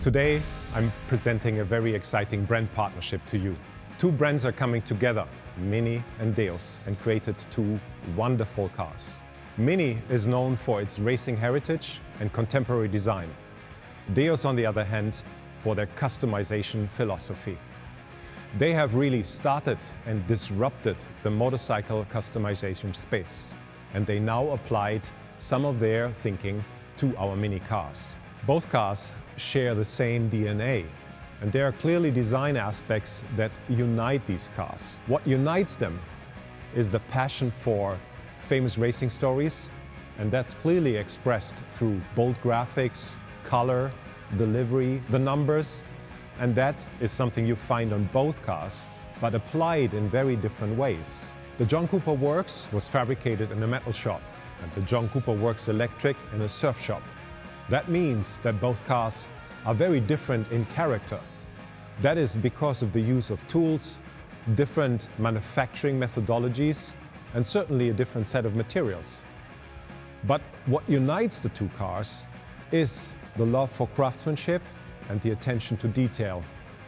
Today, I'm presenting a very exciting brand partnership to you. Two brands are coming together, MINI and Deus, and created two wonderful cars. MINI is known for its racing heritage and contemporary design. Deus, on the other hand, for their customization philosophy. They have really started and disrupted the motorcycle customization space, and they now applied some of their thinking to our MINI cars. Both cars share the same DNA, and there are clearly design aspects that unite these cars. What unites them is the passion for famous racing stories, and that's clearly expressed through bold graphics, color, delivery, the numbers, and that is something you find on both cars, but applied in very different ways. The John Cooper Works was fabricated in a metal shop, and the John Cooper Works Electric in a surf shop. That means that both cars are very different in character. That is because of the use of tools, different manufacturing methodologies, and certainly a different set of materials. But what unites the two cars is the love for craftsmanship and the attention to detail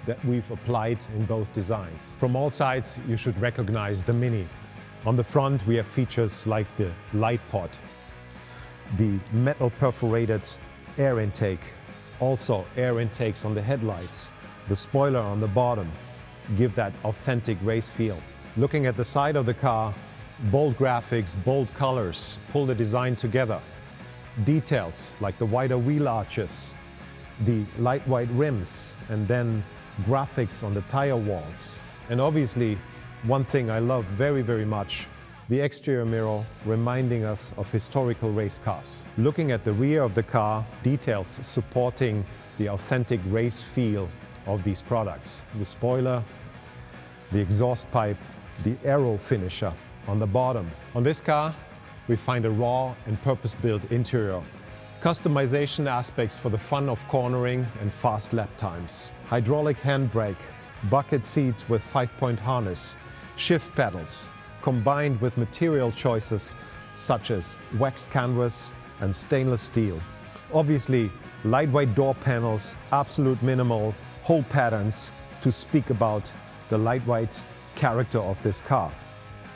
that we've applied in both designs. From all sides, you should recognize the MINI. On the front, we have features like the light pod, the metal perforated air intake, also air intakes on the headlights, the spoiler on the bottom, give that authentic race feel. Looking at the side of the car, bold graphics, bold colors pull the design together. Details like the wider wheel arches, the light white rims, and then graphics on the tire walls. And obviously, one thing I love very, very much, the exterior mirror reminding us of historical race cars. Looking at the rear of the car, details supporting the authentic race feel of these products. The spoiler, the exhaust pipe, the aero finisher on the bottom. On this car, we find a raw and purpose-built interior. Customization aspects for the fun of cornering and fast lap times. Hydraulic handbrake, bucket seats with 5-point harness, shift pedals, combined with material choices such as waxed canvas and stainless steel. Obviously, lightweight door panels, absolute minimal, hole patterns to speak about the lightweight character of this car.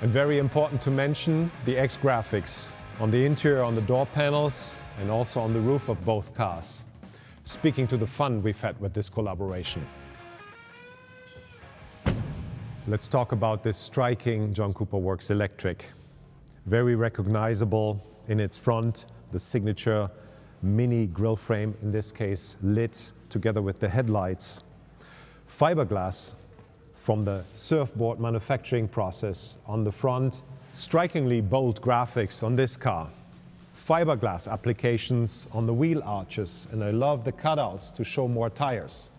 And very important to mention, the X graphics on the interior, on the door panels, and also on the roof of both cars, speaking to the fun we've had with this collaboration. Let's talk about this striking John Cooper Works Electric. Very recognizable in its front, the signature MINI grille frame, in this case lit together with the headlights. Fiberglass from the surfboard manufacturing process on the front. Strikingly bold graphics on this car. Fiberglass applications on the wheel arches, and I love the cutouts to show more tires.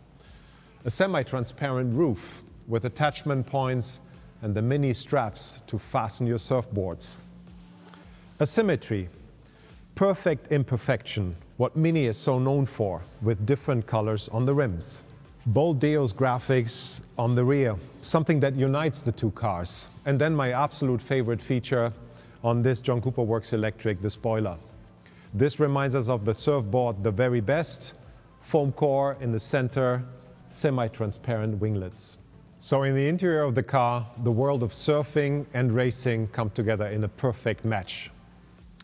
A semi-transparent roof with attachment points and the MINI straps to fasten your surfboards. Asymmetry, perfect imperfection, what MINI is so known for, with different colors on the rims. Bold Deus graphics on the rear, something that unites the two cars. And then my absolute favorite feature on this John Cooper Works Electric, the spoiler. This reminds us of the surfboard, the very best. Foam core in the center, semi-transparent winglets. So in the interior of the car, the world of surfing and racing come together in a perfect match.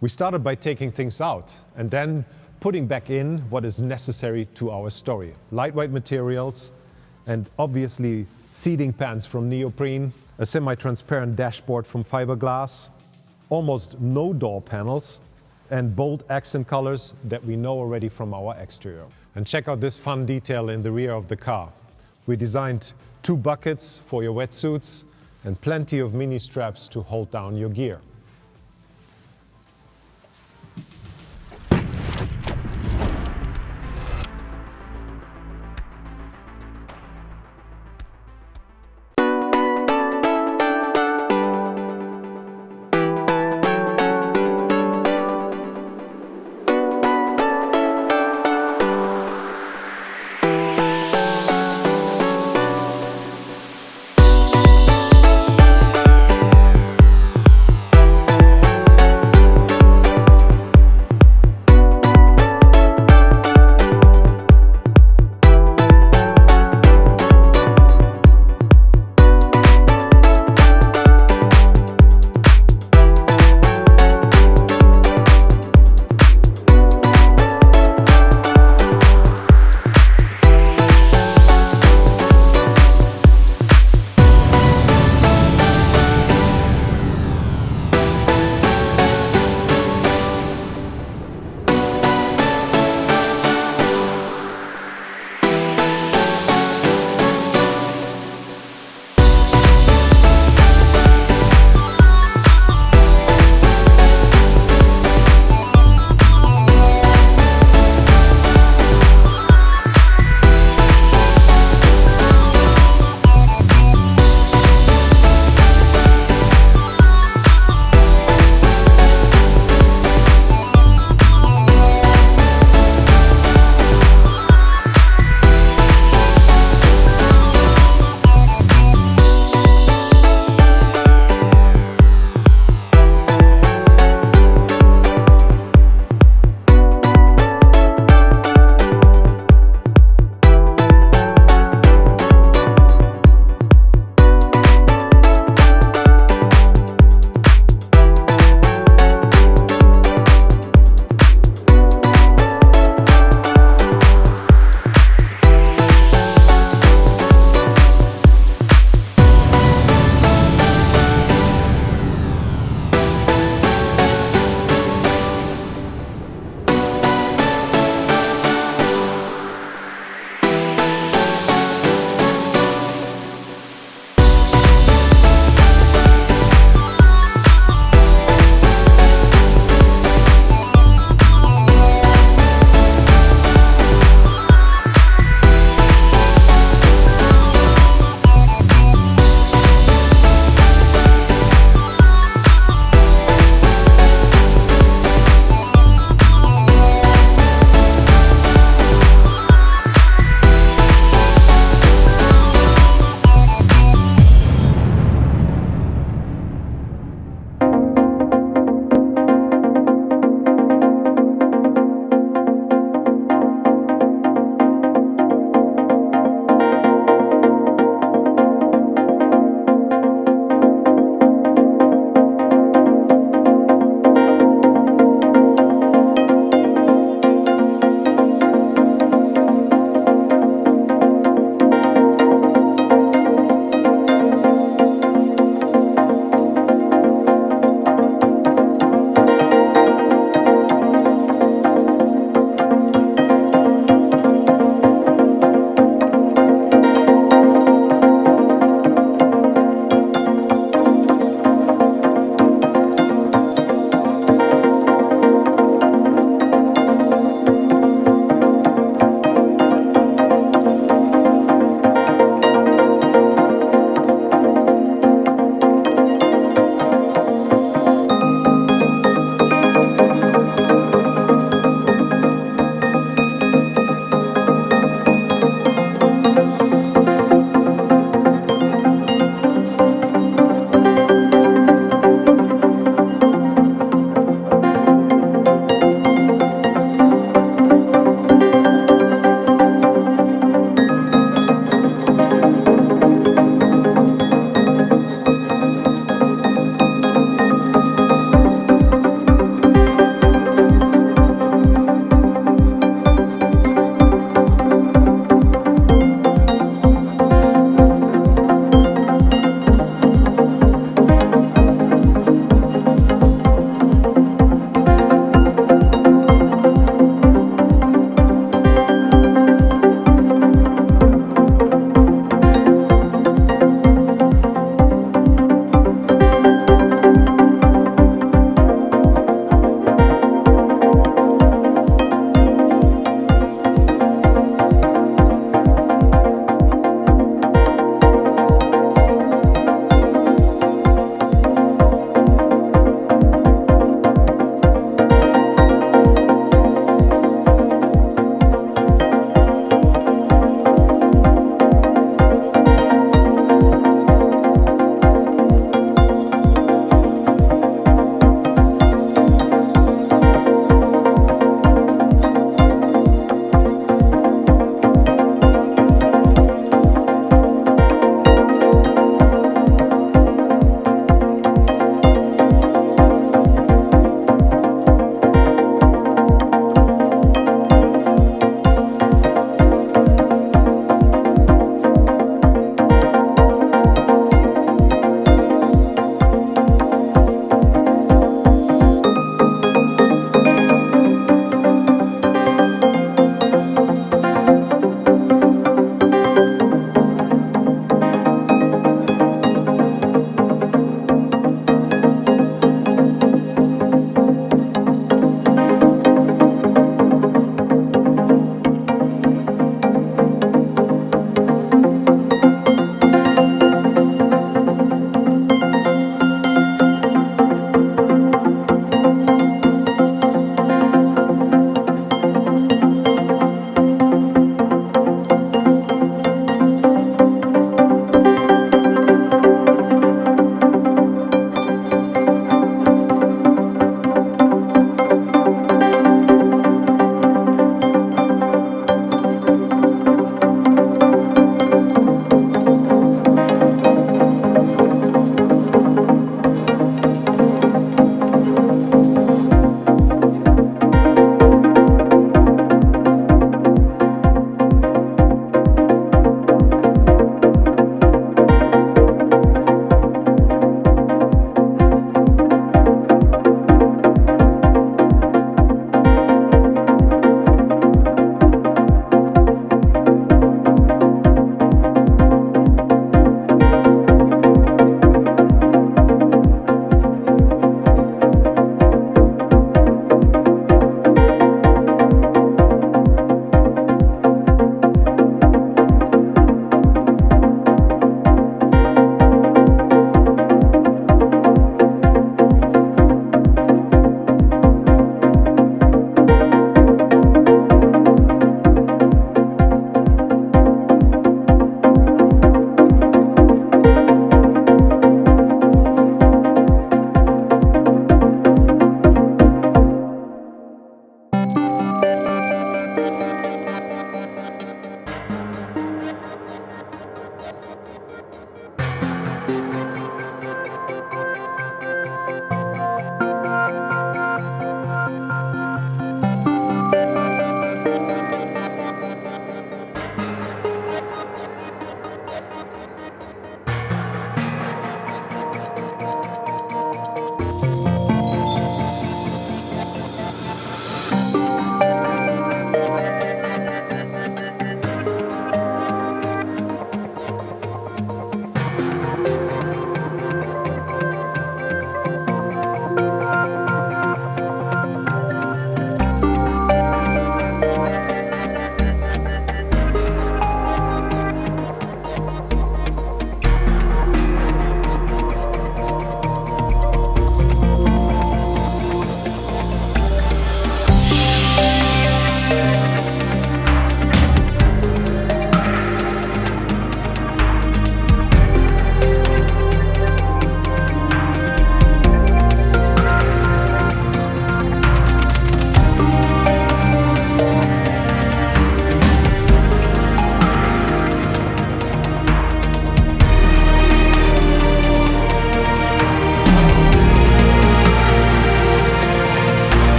We started by taking things out and then putting back in what is necessary to our story. Lightweight materials and obviously seating pans from neoprene, a semi-transparent dashboard from fiberglass, almost no door panels, and bold accent colors that we know already from our exterior. And check out this fun detail in the rear of the car. We designed 2 buckets for your wetsuits and plenty of mini straps to hold down your gear.